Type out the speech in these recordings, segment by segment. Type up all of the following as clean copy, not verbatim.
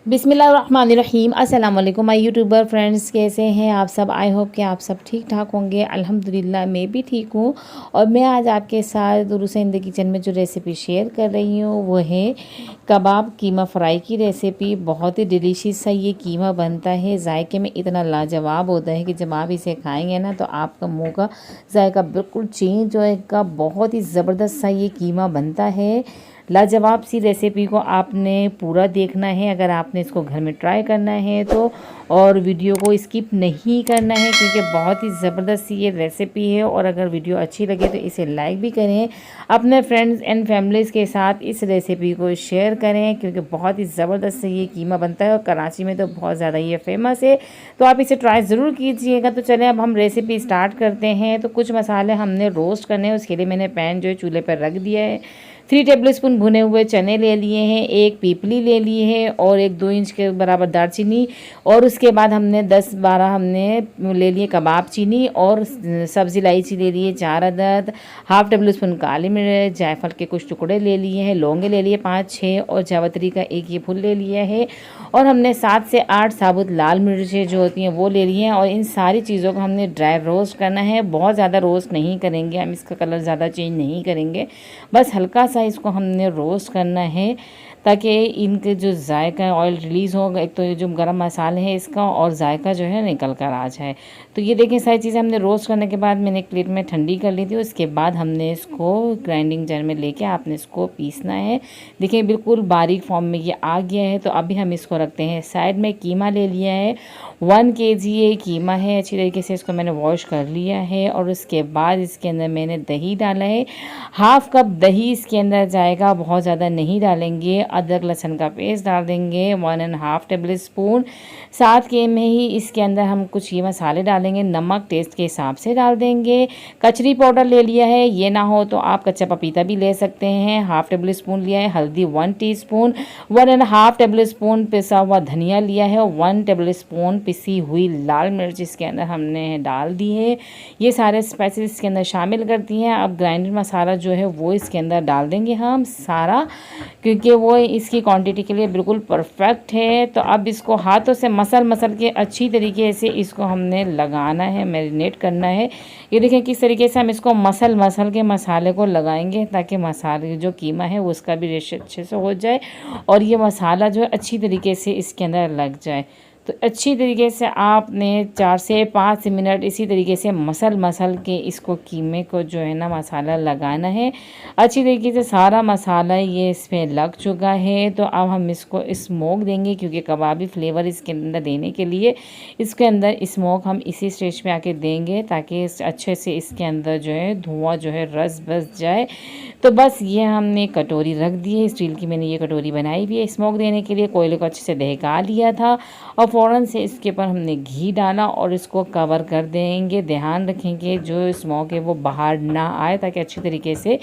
बिस्मिल्लाहिर्रहमानिर्रहीम। अस्सलाम वालेकुम माय यूट्यूबर फ्रेंड्स, कैसे हैं आप सब। आई होप कि आप सब ठीक ठाक होंगे। अल्हम्दुलिल्लाह मैं भी ठीक हूँ। और मैं आज आपके साथ दुरुस्त किचन में जो रेसिपी शेयर कर रही हूँ वो है कबाब कीमा फ्राई की रेसिपी। बहुत ही डिलीशियस सा ये कीमा बनता है, जायके में इतना लाजवाब होता है कि जब आप इसे खाएंगे ना तो आपका मुँह का जायका बिल्कुल चेंज होएगा। बहुत ही ज़बरदस्त सा ये कीमा बनता है। लाजवाब सी रेसिपी को आपने पूरा देखना है अगर आपने इसको घर में ट्राई करना है तो, और वीडियो को स्किप नहीं करना है क्योंकि बहुत ही ज़बरदस्त सी ये रेसिपी है। और अगर वीडियो अच्छी लगे तो इसे लाइक भी करें, अपने फ्रेंड्स एंड फैमिलीज़ के साथ इस रेसिपी को शेयर करें क्योंकि बहुत ही ज़बरदस्त से ये कीमा बनता है और कराची में तो बहुत ज़्यादा ये फेमस है। तो आप इसे ट्राई ज़रूर कीजिएगा। तो चलें अब हम रेसिपी स्टार्ट करते हैं। तो कुछ मसाले हमने रोस्ट करने हैं, उसके लिए मैंने पैन जो है चूल्हे पर रख दिया है। 3 टेबलस्पून भुने हुए चने ले लिए हैं, एक पीपली ले लिए हैं और एक 2 इंच के बराबर दालचीनी। और उसके बाद हमने 10-12 हमने ले लिए कबाब चीनी और सब्ज़ी इलायची ले लिए 4 अदद, हाफ़ टेबलस्पून काली मिर्च, जायफल के कुछ टुकड़े ले लिए हैं, लौंगे ले लिए 5-6 और जावित्री का एक ये फूल ले लिया है। और हमने 7 से 8 साबुत लाल मिर्चें जो होती हैं वो ले लिए हैं। और इन सारी चीज़ों को हमने ड्राई रोस्ट करना है। बहुत ज़्यादा रोस्ट नहीं करेंगे हम, इसका कलर ज़्यादा चेंज नहीं करेंगे, बस हल्का सा इसको हमने रोस्ट करना है ताकि इनके जो जायका ऑयल रिलीज़ होगा। एक तो ये जो गरम मसाले हैं इसका और जायका जो है निकल कर आ जाए। तो ये देखिए सारी चीज़ें हमने रोस्ट करने के बाद मैंने एक प्लेट में ठंडी कर ली थी। उसके बाद हमने इसको ग्राइंडिंग जार में लेके आपने इसको पीसना है। देखिए बिल्कुल बारीक फॉर्म में ये आ गया है। तो अभी हम इसको रखते हैं साइड में। कीमा ले लिया है 1 केजी ये कीमा है। अच्छी तरीके से इसको मैंने वॉश कर लिया है। और उसके बाद इसके अंदर मैंने दही डाला है, हाफ़ कप दही इसके अंदर जाएगा, बहुत ज़्यादा नहीं डालेंगे। अदरक लहसुन का पेस्ट डाल देंगे 1.5 टेबल स्पून। साथ के में ही इसके अंदर हम कुछ ये मसाले डालेंगे, नमक टेस्ट के हिसाब से डाल देंगे। कचरी पाउडर ले लिया है, ये ना हो तो आप कच्चा पपीता भी ले सकते हैं, हाफ़ टेबल स्पून लिया है। हल्दी 1 टीस्पून, 1.5 टेबल स्पून पिसा हुआ धनिया लिया है, 1 टेबल स्पून पिसी हुई लाल मिर्च इसके अंदर हमने डाल दी है। ये सारे स्पाइसेस इसके अंदर शामिल करती हैं। अब ग्राइंडेड मसाला जो है वो इसके अंदर डाल देंगे हम सारा, क्योंकि वो इसकी क्वांटिटी के लिए बिल्कुल परफेक्ट है। तो अब इसको हाथों से मसल के अच्छी तरीके से इसको हमने लगाना है, मैरिनेट करना है। ये देखें किस तरीके से हम इसको मसल के मसाले को लगाएंगे ताकि मसाले जो कीमा है वो उसका भी रेशो अच्छे से हो जाए और ये मसाला जो है अच्छी तरीके से इसके अंदर लग जाए। तो अच्छी तरीके से आपने 4 से 5 मिनट इसी तरीके से मसल के इसको कीमे को जो है ना मसाला लगाना है। अच्छी तरीके से सारा मसाला ये इसमें लग चुका है। तो अब हम इसको स्मोक देंगे क्योंकि कबाबी फ्लेवर इसके अंदर देने के लिए इसके अंदर स्मोक हम इसी स्टेज पे आके देंगे ताकि अच्छे से इसके अंदर जो है धुआं जो है रस बस जाए। तो बस ये हमने कटोरी रख दी है, स्टील की मैंने ये कटोरी बनाई हुई है स्मोक देने के लिए। कोयले को अच्छे से दहका लिया था और फ़ौरन से इसके ऊपर हमने घी डाला और इसको कवर कर देंगे। ध्यान रखेंगे जो स्मोक है वो बाहर ना आए ताकि अच्छी तरीके से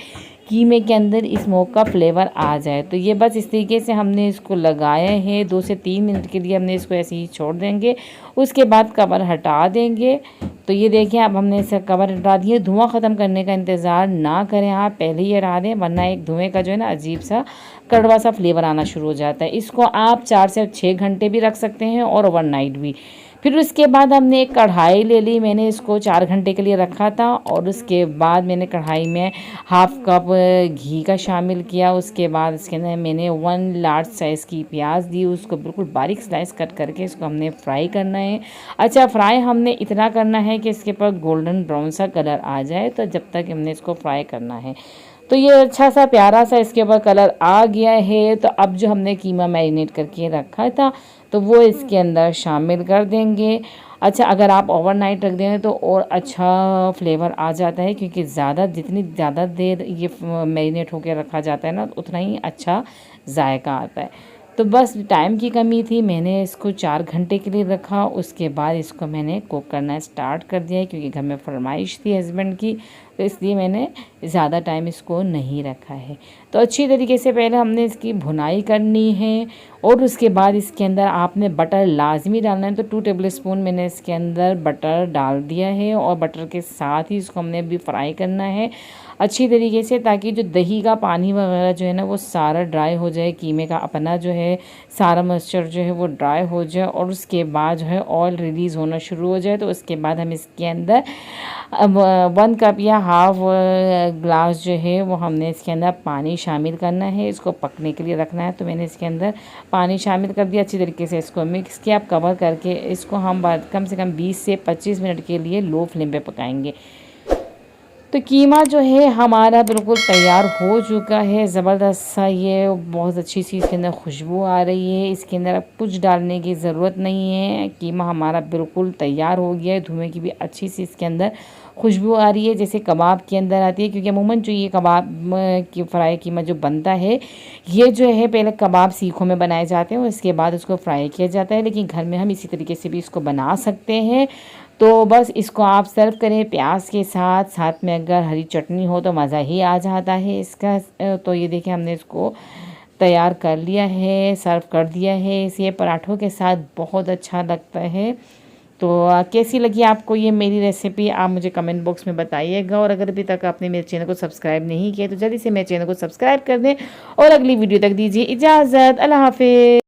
कीमे के अंदर स्मोक का फ्लेवर आ जाए। तो ये बस इस तरीके से हमने इसको लगाया है। 2 से 3 मिनट के लिए हमने इसको ऐसे ही छोड़ देंगे, उसके बाद कवर हटा देंगे। तो ये देखिए अब हमने इसे कवर हटा दिए। धुआं ख़त्म करने का इंतज़ार ना करें, आप पहले ही हटा दें वरना एक धुएँ का जो है ना अजीब सा कड़वा सा फ्लेवर आना शुरू हो जाता है। इसको आप 4 से 6 घंटे भी रख सकते हैं और ओवरनाइट भी। फिर उसके बाद हमने एक कढ़ाई ले ली, मैंने इसको 4 घंटे के लिए रखा था। और उसके बाद मैंने कढ़ाई में हाफ़ कप घी का शामिल किया। उसके बाद इसके अंदर मैंने 1 लार्ज साइज़ की प्याज दी, उसको बिल्कुल बारीक स्लाइस कट करके इसको हमने फ्राई करना है। अच्छा, फ्राई हमने इतना करना है कि इसके ऊपर गोल्डन ब्राउन सा कलर आ जाए, तो जब तक हमने इसको फ्राई करना है। तो ये अच्छा सा प्यारा सा इसके ऊपर कलर आ गया है। तो अब जो हमने कीमा मैरिनेट करके रखा था तो वो इसके अंदर शामिल कर देंगे। अच्छा, अगर आप ओवरनाइट रख दें तो और अच्छा फ्लेवर आ जाता है क्योंकि जितनी ज़्यादा देर ये मैरिनेट होकर रखा जाता है ना उतना ही अच्छा जायका आता है। तो बस टाइम की कमी थी, मैंने इसको 4 घंटे के लिए रखा। उसके बाद इसको मैंने कुक करना स्टार्ट कर दिया क्योंकि घर में फरमाइश थी हस्बैंड की, तो इसलिए मैंने ज़्यादा टाइम इसको नहीं रखा है। तो अच्छी तरीके से पहले हमने इसकी भुनाई करनी है और उसके बाद इसके अंदर आपने बटर लाजमी डालना है। तो 2 टेबलस्पून मैंने इसके अंदर बटर डाल दिया है और बटर के साथ ही इसको हमने अभी फ्राई करना है अच्छी तरीके से, ताकि जो दही का पानी वगैरह जो है ना वो सारा ड्राई हो जाए, कीमे का अपना जो है सारा मॉइस्चर जो है वो ड्राई हो जाए और उसके बाद जो है ऑयल रिलीज़ होना शुरू हो जाए। तो उसके बाद हम इसके अंदर 1 कप या हाफ ग्लास जो है वो हमने इसके अंदर पानी शामिल करना है, इसको पकने के लिए रखना है। तो मैंने इसके अंदर पानी शामिल कर दिया, अच्छी तरीके से इसको मिक्स किया। आप कवर करके इसको हम कम से कम 20 से 25 मिनट के लिए लो फ्लेम पे पकाएंगे। तो कीमा जो है हमारा बिल्कुल तैयार हो चुका है, ज़बरदस्त सा, ये बहुत अच्छी सी इसके अंदर खुशबू आ रही है। इसके अंदर अब कुछ डालने की ज़रूरत नहीं है, कीमा हमारा बिल्कुल तैयार हो गया है। धुएँ की भी अच्छी सी इसके अंदर खुशबू आ रही है, जैसे कबाब के अंदर आती है। क्योंकि अमूमन जो ये कबाब की फ्राई कीमा जो बनता है, ये जो है पहले कबाब सीखों में बनाए जाते हैं और इसके बाद उसको फ्राई किया जाता है, लेकिन घर में हम इसी तरीके से भी इसको बना सकते हैं। तो बस इसको आप सर्व करें प्याज के साथ, साथ में अगर हरी चटनी हो तो मज़ा ही आ जाता है इसका। तो ये देखिए हमने इसको तैयार कर लिया है, सर्व कर दिया है। इसे पराठों के साथ बहुत अच्छा लगता है। तो कैसी लगी आपको ये मेरी रेसिपी, आप मुझे कमेंट बॉक्स में बताइएगा। और अगर अभी तक आपने मेरे चैनल को सब्सक्राइब नहीं किया तो जल्दी से मेरे चैनल को सब्सक्राइब कर दें और अगली वीडियो तक दीजिए इजाज़त। अल्लाह हाफ़िज़।